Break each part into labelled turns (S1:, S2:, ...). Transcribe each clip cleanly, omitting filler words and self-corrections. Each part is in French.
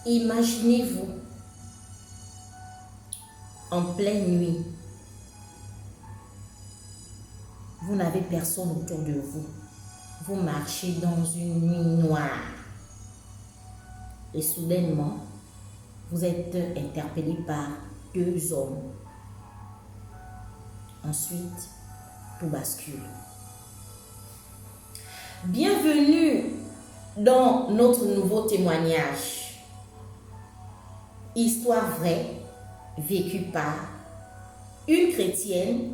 S1: Imaginez-vous, en pleine nuit, vous n'avez personne autour de vous. Vous marchez dans une nuit noire. Et soudainement, vous êtes interpellé par 2 hommes. Ensuite, tout bascule. Bienvenue dans notre nouveau témoignage. Histoire vraie, vécue par une chrétienne.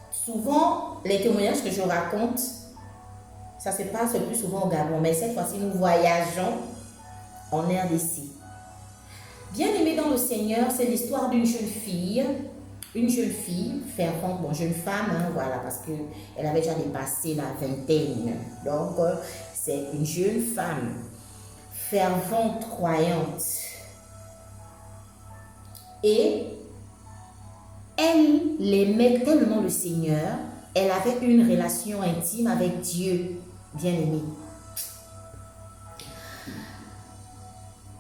S1: Souvent, les témoignages que je raconte, ça se passe le plus souvent au Gabon. Mais cette fois-ci, nous voyageons en RDC. Bien-aimée dans le Seigneur, c'est l'histoire d'une jeune fille fervente, bon, jeune femme, hein, voilà, parce qu'elle avait déjà dépassé la vingtaine. Donc, c'est une jeune femme fervente, croyante. Et elle aimait tellement le Seigneur, elle avait une relation intime avec Dieu, bien-aimé.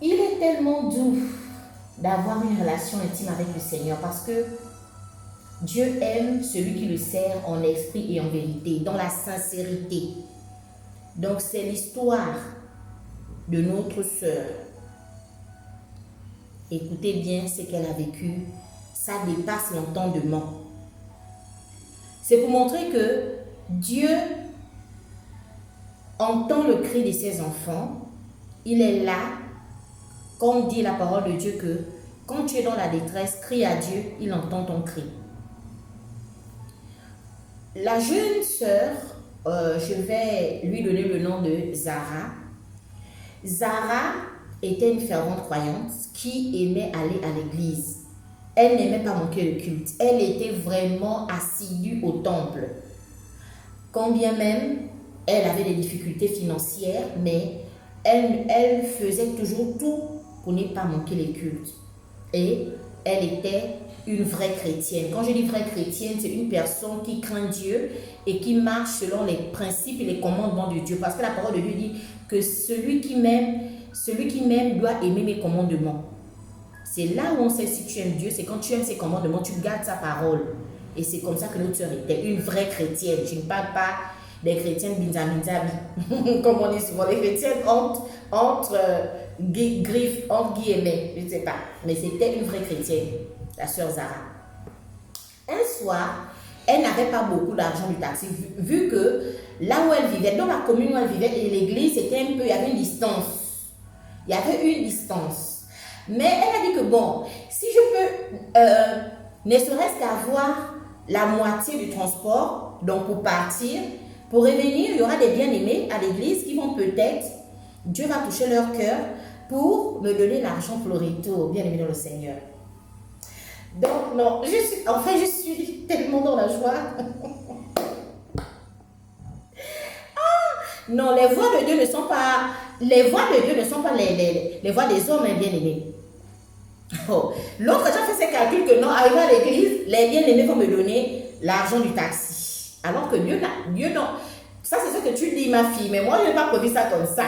S1: Il est tellement doux d'avoir une relation intime avec le Seigneur parce que Dieu aime celui qui le sert en esprit et en vérité, dans la sincérité. Donc c'est l'histoire de notre sœur. Écoutez bien ce qu'elle a vécu, ça dépasse l'entendement. C'est pour montrer que Dieu entend le cri de ses enfants. Il est là, comme dit la parole de Dieu, que quand tu es dans la détresse, crie à Dieu, il entend ton cri. La jeune sœur, je vais lui donner le nom de Zara. Zara était une fervente croyante qui aimait aller à l'église. Elle n'aimait pas manquer le culte. Elle était vraiment assidue au temple. Quand bien même elle avait des difficultés financières, mais elle faisait toujours tout pour ne pas manquer les cultes. Et elle était une vraie chrétienne. Quand je dis vraie chrétienne, c'est une personne qui craint Dieu et qui marche selon les principes et les commandements de Dieu. Parce que la parole de Dieu dit que celui qui m'aime doit aimer mes commandements. C'est là où on sait si tu aimes Dieu, c'est quand tu aimes ses commandements, tu gardes sa parole. Et c'est comme ça que notre sœur était, une vraie chrétienne. Je ne parle pas des chrétiennes binzaminzabi, comme on dit souvent, les chrétiennes entre guillemets, je ne sais pas. Mais c'était une vraie chrétienne, la sœur Zara. Un soir, elle n'avait pas beaucoup d'argent du taxi, vu que là où elle vivait, dans la commune où elle vivait, et l'église, c'était un peu, il y avait une distance. Il y avait une distance. Mais elle a dit que bon, si je peux, ne serait-ce qu'avoir la moitié du transport, donc pour partir, pour revenir, il y aura des bien-aimés à l'église qui vont peut-être, Dieu va toucher leur cœur pour me donner l'argent pour le retour, bien-aimés dans le Seigneur. Donc non, je suis tellement dans la joie. Non, les voix de Dieu ne sont pas les voix des hommes, bien-aimés. Oh. L'autre déjà fait ses calculs que non, arrivé à l'église, les bien-aimés vont me donner l'argent du taxi. Alors que Dieu non. Ça, c'est ce que tu dis, ma fille, mais moi, je n'ai pas prévu ça comme ça.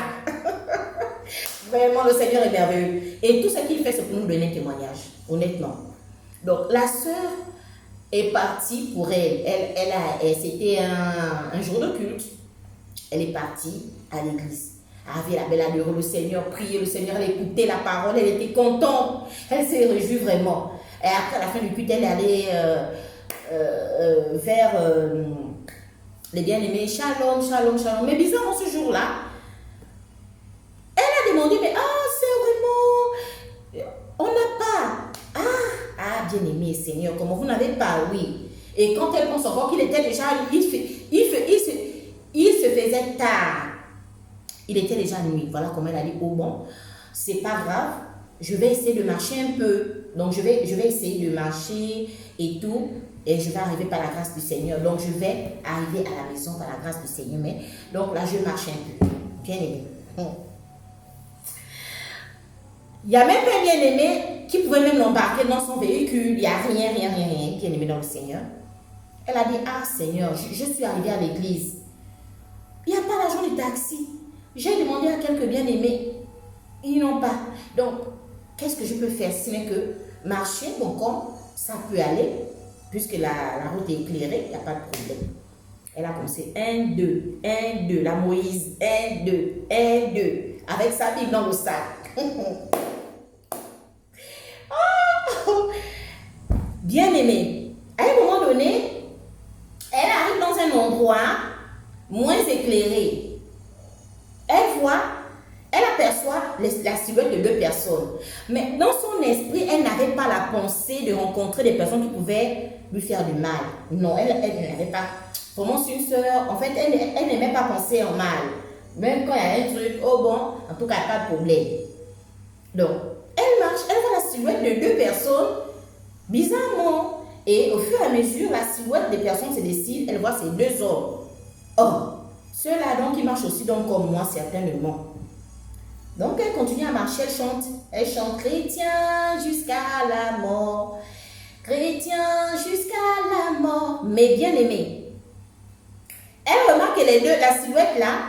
S1: Vraiment, le Seigneur est merveilleux. Et tout ce qu'il fait, c'est pour nous donner un témoignage, honnêtement. Donc, la sœur est partie pour elle. C'était un jour de culte. Elle est partie à l'église. Elle avait la belle allure, le Seigneur priait, le Seigneur, elle écoutait la parole, elle était contente. Elle s'est réjouie vraiment. Et après, à la fin du culte, elle est allée vers les bien-aimés. Shalom, shalom, shalom. Mais bizarrement, ce jour-là, elle a demandé, mais c'est vraiment, on n'a pas. Bien-aimé Seigneur, comment vous n'avez pas, oui. Et quand elle pense encore qu'il était déjà, il se faisait tard. Il était déjà nuit. Voilà comment elle a dit, oh bon, c'est pas grave, je vais essayer de marcher un peu. Donc je vais essayer de marcher et tout. Et je vais arriver par la grâce du Seigneur. Donc je vais arriver à la maison par la grâce du Seigneur. Mais donc là, je marche un peu. Bien aimé. Il n'y a même pas un bien-aimé qui pouvait même l'embarquer dans son véhicule. Il n'y a rien, bien aimé dans le Seigneur. Elle a dit, Seigneur, je suis arrivée à l'église. Il n'y a pas l'argent du taxi. J'ai demandé à quelques bien-aimés. Ils n'ont pas. Donc, qu'est-ce que je peux faire? Ce n'est que marcher, bon, comme ça peut aller, puisque la route est éclairée, il n'y a pas de problème. Elle a commencé 1, 2, 1, 2, la Moïse, 1, 2, 1, 2, avec sa Bible dans le sac. Oh! Bien aimé, à un moment donné, elle arrive dans un endroit moins éclairé. Elle aperçoit la silhouette de 2 personnes. Mais dans son esprit, elle n'avait pas la pensée de rencontrer des personnes qui pouvaient lui faire du mal. Non, elle n'avait pas. Vraiment, c'est une sœur. En fait, elle n'aimait pas penser en mal. Même quand il y a un truc, oh bon, en tout cas, pas de problème. Donc, elle marche, elle voit la silhouette de 2 personnes, bizarrement. Et au fur et à mesure, la silhouette des personnes se dessine, elle voit ces 2 hommes. Oh, ceux-là, donc, ils marchent aussi donc comme moi, certainement. Donc, elle continue à marcher, elle chante chrétien jusqu'à la mort, chrétien jusqu'à la mort. Mais bien aimé, elle remarque que les 2, la silhouette là,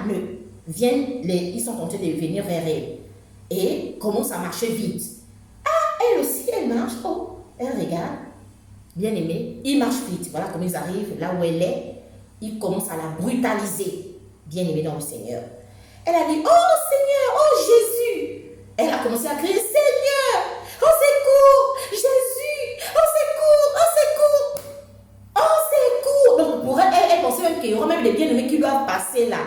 S1: ils sont en train de venir vers elle et commence à marcher vite. Ah, elle aussi, elle marche, oh, elle regarde, bien aimé, ils marchent vite. Voilà comment ils arrivent là où elle est, ils commencent à la brutaliser, bien aimé dans le Seigneur. Elle a dit, oh Seigneur, oh Jésus. Elle a commencé à crier, Seigneur, au secours, Jésus, au secours, au secours, au secours. Donc pour elle, elle pensait même qu'il y aura même des bien-aimés qui doivent passer là.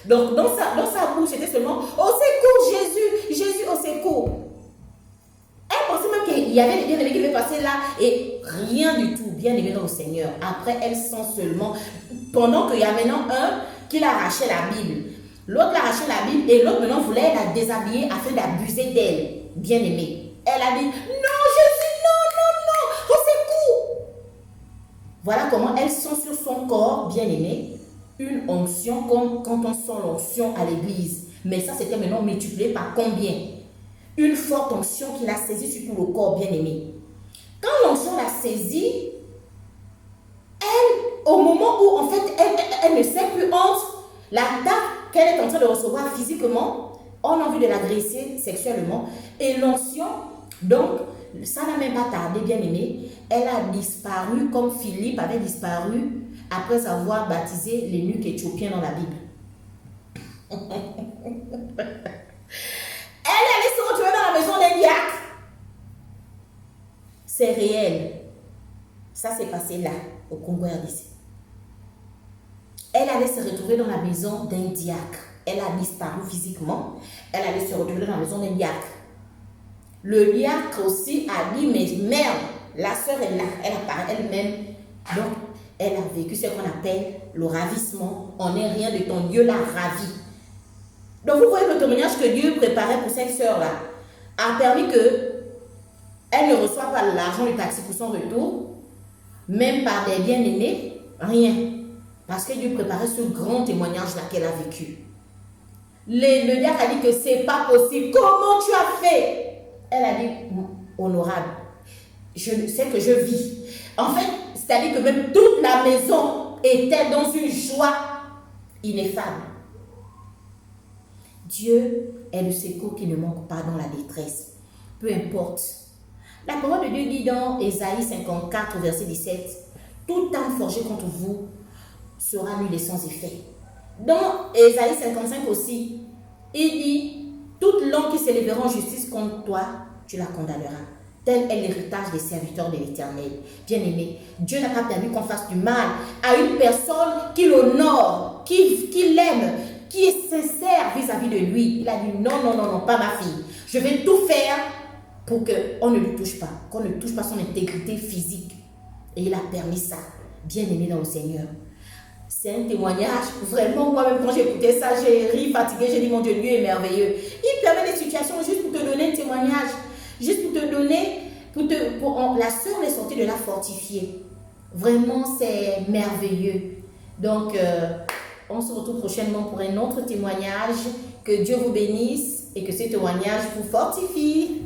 S1: Donc dans sa bouche, c'était seulement, au secours, Jésus, Jésus, au secours. Elle pensait même qu'il y avait des bien-aimés qui devaient passer là et rien du tout, bien-aimé dans le Seigneur. Après, elle sent seulement, pendant qu'il y a maintenant un qui arrachait la Bible. L'autre a arraché la Bible et l'autre maintenant voulait la déshabiller afin d'abuser d'elle, bien aimée. Elle a dit, non Jésus, non, non, non, au secours. Voilà comment elle sent sur son corps, bien aimé, une onction comme quand on sent l'onction à l'église. Mais ça c'était maintenant multiplié par combien? Une forte onction qui l'a saisie sur tout le corps, bien aimé. Quand l'onction l'a saisie, elle, au moment où en fait elle ne sait plus entre l'attaque qu'elle est en train de recevoir physiquement, on a envie de l'agresser sexuellement, et l'onction, donc, ça n'a même pas tardé, bien aimé, elle a disparu comme Philippe avait disparu après avoir baptisé l'eunuque éthiopien dans la Bible. Elle allait se retrouver dans la maison d'un diacre. C'est réel. Ça s'est passé là, au Congo RDC. Elle allait se retrouver dans la maison d'un diacre. Elle a disparu physiquement. Elle allait se retrouver dans la maison d'un diacre. Le diacre aussi a dit, mais merde, la sœur est là. Elle apparaît elle-même. Donc, elle a vécu ce qu'on appelle le ravissement. On n'est rien de ton Dieu l'a ravi. Donc, vous voyez le témoignage que Dieu préparait pour cette sœur-là a permis qu'elle ne reçoive pas l'argent du taxi pour son retour, même par des bien-aimés, rien. Parce que Dieu préparait ce grand témoignage-là qu'elle a vécu. Le diacre a dit que c'est pas possible. Comment tu as fait? Elle a dit, honorable, je sais que je vis. En fait, c'est-à-dire que même toute la maison était dans une joie ineffable. Dieu est le secours qui ne manque pas dans la détresse. Peu importe. La parole de Dieu dit dans Ésaïe 54, verset 17, « Toute âme forgée contre vous sera nulle et sans effet. » Dans Ésaïe 55 aussi, il dit, « Toute langue qui s'élèvera en justice contre toi, tu la condamneras. » Tel est l'héritage des serviteurs de l'Éternel. Bien-aimé, Dieu n'a pas permis qu'on fasse du mal à une personne qui l'honore, qui l'aime, qui est sincère vis-à-vis de lui. Il a dit, non, non, non, non, pas ma fille. Je vais tout faire pour qu'on ne lui touche pas, qu'on ne touche pas son intégrité physique. Et il a permis ça. Bien-aimé dans le Seigneur. C'est un témoignage. Vraiment, moi-même, quand j'écoutais ça, j'ai ri, fatigué. J'ai dit, mon Dieu, Dieu est merveilleux. Il permet des situations juste pour te donner un témoignage. Juste pour te donner, la sœur est sortie de la fortifier. Vraiment, c'est merveilleux. Donc, on se retrouve prochainement pour un autre témoignage. Que Dieu vous bénisse et que ce témoignage vous fortifie.